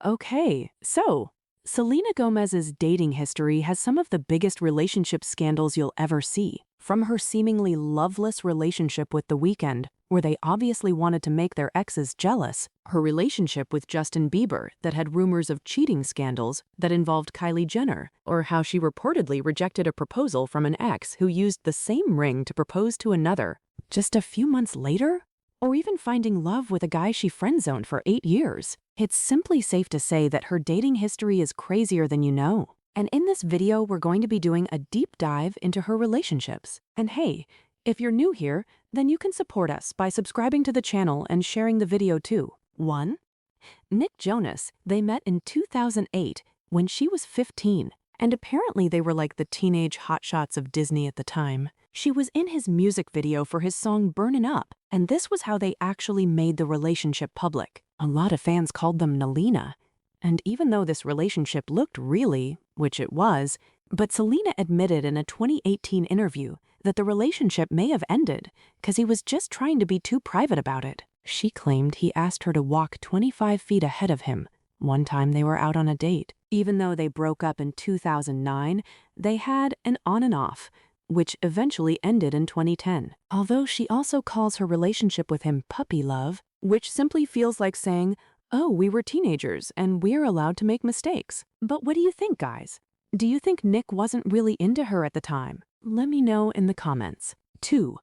Okay, so Selena Gomez's dating history has some of the biggest relationship scandals you'll ever see. From her seemingly loveless relationship with The Weeknd, where they obviously wanted to make their exes jealous, her relationship with Justin Bieber that had rumors of cheating scandals that involved Kylie Jenner, or how she reportedly rejected a proposal from an ex who used the same ring to propose to another just a few months later? Or even finding love with a guy she friend-zoned for 8 years. It's simply safe to say that her dating history is crazier than you know. And in this video, we're going to be doing a deep dive into her relationships. And hey, if you're new here, then you can support us by subscribing to the channel and sharing the video too. 1. Nick Jonas. They met in 2008 when she was 15. And apparently they were like the teenage hotshots of Disney at the time. She was in his music video for his song Burnin' Up, and this was how they actually made the relationship public. A lot of fans called them Nalina. And even though this relationship looked really, which it was, but Selena admitted in a 2018 interview that the relationship may have ended because he was just trying to be too private about it. She claimed he asked her to walk 25 feet ahead of him. One time they were out on a date. Even though they broke up in 2009, they had an on and off, which eventually ended in 2010. Although she also calls her relationship with him puppy love, which simply feels like saying, oh, we were teenagers and we're allowed to make mistakes. But what do you think, guys? Do you think Nick wasn't really into her at the time? Let me know in the comments. 2.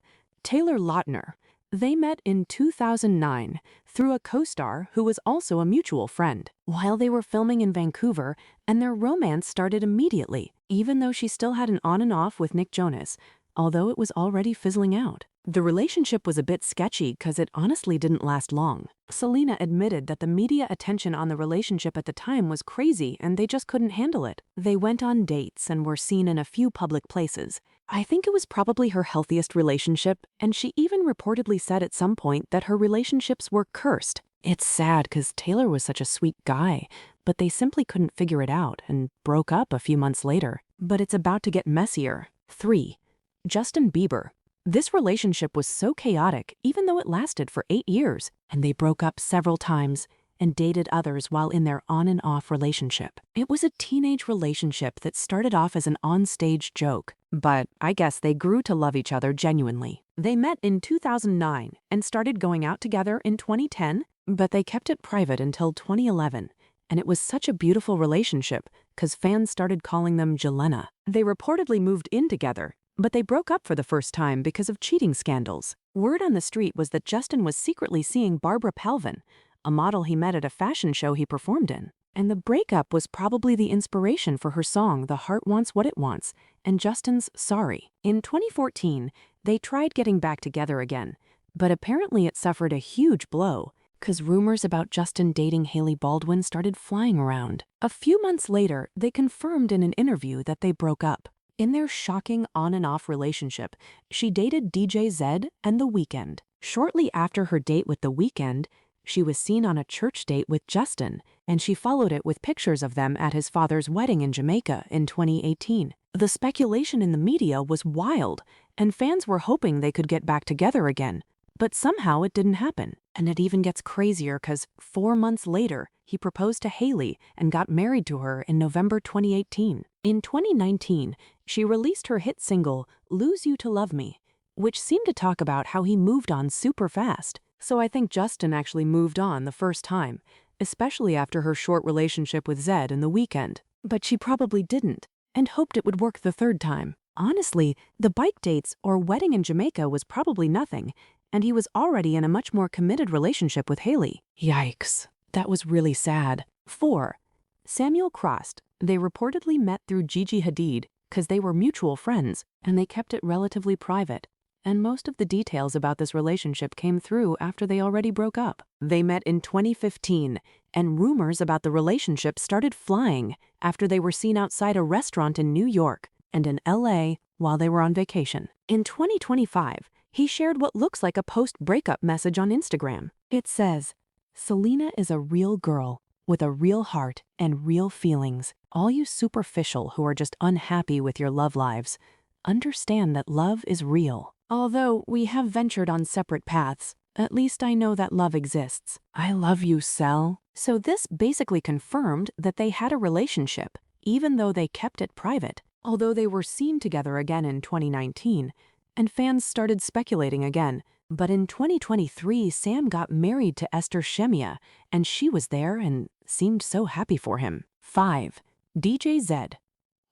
Taylor Lautner. They met in 2009 through a co-star who was also a mutual friend, while they were filming in Vancouver, and their romance started immediately, even though she still had an on and off with Nick Jonas, although it was already fizzling out. The relationship was a bit sketchy because it honestly didn't last long. Selena admitted that the media attention on the relationship at the time was crazy and they just couldn't handle it. They went on dates and were seen in a few public places. I think it was probably her healthiest relationship, and she even reportedly said at some point that her relationships were cursed. It's sad because Taylor was such a sweet guy, but they simply couldn't figure it out and broke up a few months later. But it's about to get messier. 3. Justin Bieber. This relationship was so chaotic even though it lasted for 8 years, and they broke up several times and dated others while in their on and off relationship. It was a teenage relationship that started off as an on-stage joke, but I guess they grew to love each other genuinely. They met in 2009 and started going out together in 2010, but they kept it private until 2011. And it was such a beautiful relationship because fans started calling them Jelena. They reportedly moved in together, but they broke up for the first time because of cheating scandals. Word on the street was that Justin was secretly seeing Barbara Palvin, a model he met at a fashion show he performed in. And the breakup was probably the inspiration for her song The Heart Wants What It Wants and Justin's Sorry. In 2014, they tried getting back together again, but apparently it suffered a huge blow because rumors about Justin dating Hailey Baldwin started flying around. A few months later, they confirmed in an interview that they broke up. In their shocking on and off relationship, she dated DJ Zed and The Weeknd. Shortly after her date with The Weeknd, she was seen on a church date with Justin, and she followed it with pictures of them at his father's wedding in Jamaica in 2018. The speculation in the media was wild, and fans were hoping they could get back together again. But somehow it didn't happen. And it even gets crazier because 4 months later, he proposed to Hailey and got married to her in November 2018. In 2019, she released her hit single, Lose You to Love Me, which seemed to talk about how he moved on super fast. So I think Justin actually moved on the first time, especially after her short relationship with Zed and The Weeknd. But she probably didn't, and hoped it would work the third time. Honestly, the bike dates or wedding in Jamaica was probably nothing, and he was already in a much more committed relationship with Hailey. Yikes, that was really sad. 4. Samuel Crossed. They reportedly met through Gigi Hadid because they were mutual friends, and they kept it relatively private. And most of the details about this relationship came through after they already broke up. They met in 2015, and rumors about the relationship started flying after they were seen outside a restaurant in New York and in LA while they were on vacation. In 2025, he shared what looks like a post-breakup message on Instagram. It says, Selena is a real girl with a real heart and real feelings. All you superficial who are just unhappy with your love lives, understand that love is real. Although we have ventured on separate paths, at least I know that love exists. I love you, Sel. So this basically confirmed that they had a relationship, even though they kept it private, although they were seen together again in 2019, and fans started speculating again. But in 2023, Sam got married to Esther Shemia, and she was there and seemed so happy for him. 5. DJ Zed.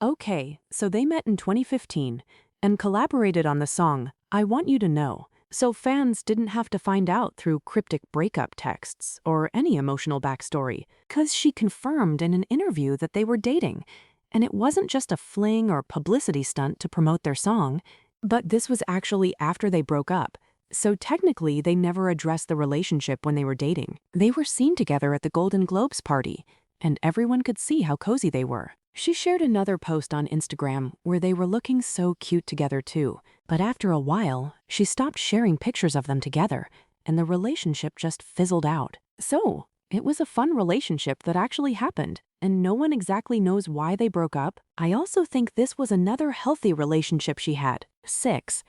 Okay, so they met in 2015 and collaborated on the song I Want You to Know, so fans didn't have to find out through cryptic breakup texts or any emotional backstory, 'cause she confirmed in an interview that they were dating, and it wasn't just a fling or publicity stunt to promote their song, but this was actually after they broke up. So technically, they never addressed the relationship when they were dating. They were seen together at the Golden Globes party, and everyone could see how cozy they were. She shared another post on Instagram where they were looking so cute together too, but after a while, she stopped sharing pictures of them together, and the relationship just fizzled out. So, it was a fun relationship that actually happened, and no one exactly knows why they broke up. I also think this was another healthy relationship she had. 6.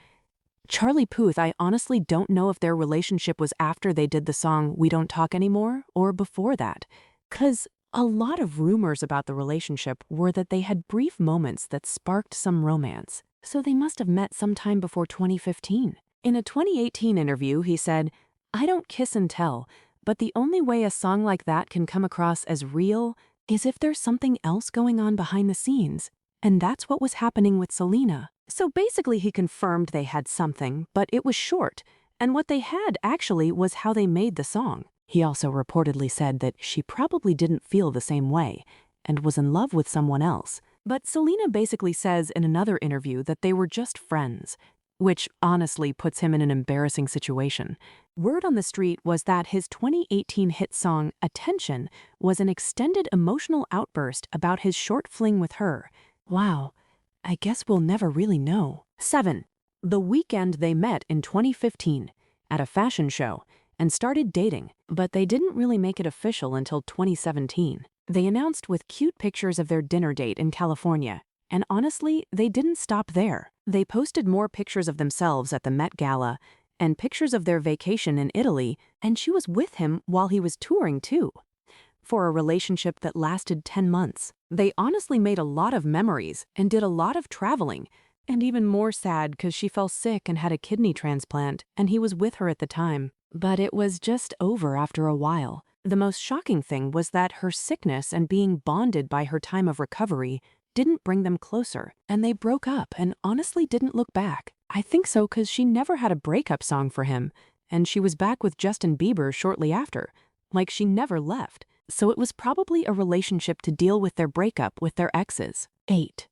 Charlie Puth. I honestly don't know if their relationship was after they did the song We Don't Talk Anymore or before that, 'cause a lot of rumors about the relationship were that they had brief moments that sparked some romance, so they must have met sometime before 2015. In a 2018 interview, he said, "I don't kiss and tell, but the only way a song like that can come across as real is if there's something else going on behind the scenes, and that's what was happening with Selena." So basically he confirmed they had something, but it was short, and what they had actually was how they made the song. He also reportedly said that she probably didn't feel the same way and was in love with someone else. But Selena basically says in another interview that they were just friends, which honestly puts him in an embarrassing situation. Word on the street was that his 2018 hit song Attention was an extended emotional outburst about his short fling with her. Wow, I guess we'll never really know. 7. The Weeknd. They met in 2015 at a fashion show and started dating, but they didn't really make it official until 2017. They announced with cute pictures of their dinner date in California, and honestly, they didn't stop there. They posted more pictures of themselves at the Met Gala and pictures of their vacation in Italy, and she was with him while he was touring too. For a relationship that lasted 10 months, they honestly made a lot of memories and did a lot of traveling, and even more sad because she fell sick and had a kidney transplant, and he was with her at the time. But it was just over after a while. The most shocking thing was that her sickness and being bonded by her time of recovery didn't bring them closer, and they broke up and honestly didn't look back. I think so because she never had a breakup song for him, and she was back with Justin Bieber shortly after, like she never left. So it was probably a relationship to deal with their breakup with their exes. 8.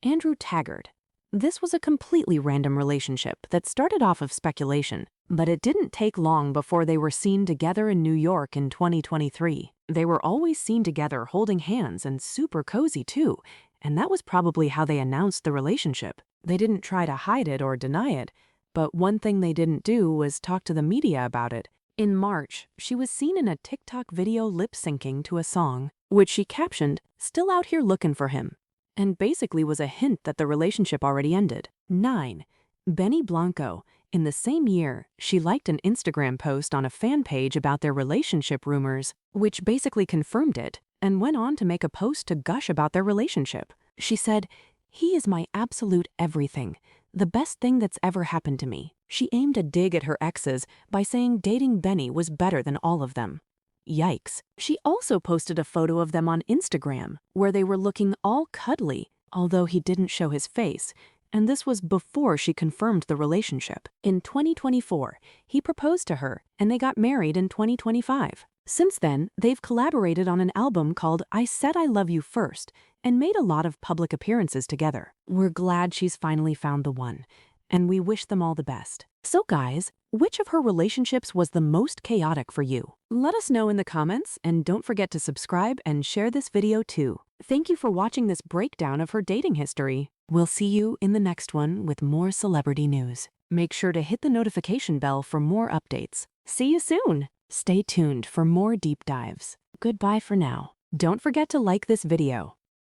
Andrew Taggart. This was a completely random relationship that started off of speculation, but it didn't take long before they were seen together in New York in 2023. They were always seen together holding hands and super cozy too, and that was probably how they announced the relationship. They didn't try to hide it or deny it, but one thing they didn't do was talk to the media about it. In March, she was seen in a TikTok video lip-syncing to a song, which she captioned, "Still out here looking for him," and basically was a hint that the relationship already ended. 9. Benny Blanco. In the same year, she liked an Instagram post on a fan page about their relationship rumors, which basically confirmed it, and went on to make a post to gush about their relationship. She said, "He is my absolute everything, the best thing that's ever happened to me." She aimed a dig at her exes by saying dating Benny was better than all of them. Yikes. She also posted a photo of them on Instagram, where they were looking all cuddly, although he didn't show his face, and this was before she confirmed the relationship. In 2024, he proposed to her, and they got married in 2025. Since then, they've collaborated on an album called I Said I Love You First, and made a lot of public appearances together. We're glad she's finally found the one, and we wish them all the best. So guys, which of her relationships was the most chaotic for you? Let us know in the comments, and don't forget to subscribe and share this video too. Thank you for watching this breakdown of her dating history. We'll see you in the next one with more celebrity news. Make sure to hit the notification bell for more updates. See you soon! Stay tuned for more deep dives. Goodbye for now. Don't forget to like this video.